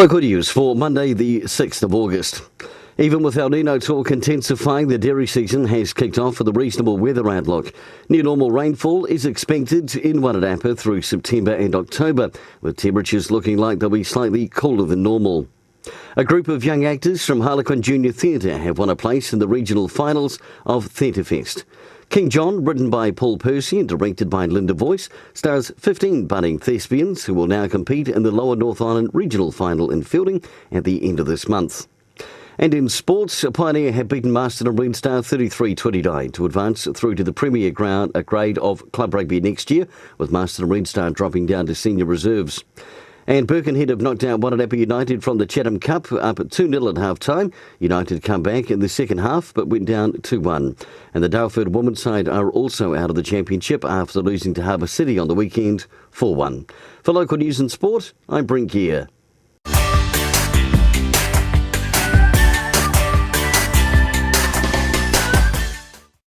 Local news for Monday the 6th of August. Even with El Nino talk intensifying, the dairy season has kicked off with a reasonable weather outlook. Near normal rainfall is expected in Wairarapa through September and October, with temperatures looking like they'll be slightly cooler than normal. A group of young actors from Harlequin Junior Theatre have won a place in the regional finals of Theatre Fest. King John, written by Paul Percy and directed by Linda Voice, stars 15 budding thespians who will now compete in the Lower North Island regional final in Fielding at the end of this month. And in sports, Pioneer have beaten Masterton Red Star 33-29 to advance through to the Premier grade of club rugby next year, with Masterton Red Star dropping down to senior reserves. And Birkenhead have knocked out Wairarapa United from the Chatham Cup up at 2-0 at half-time. United come back in the second half but went down 2-1. And the Dartford women's side are also out of the championship after losing to Harbour City on the weekend 4-1. For local news and sport, I'm Brent Gare.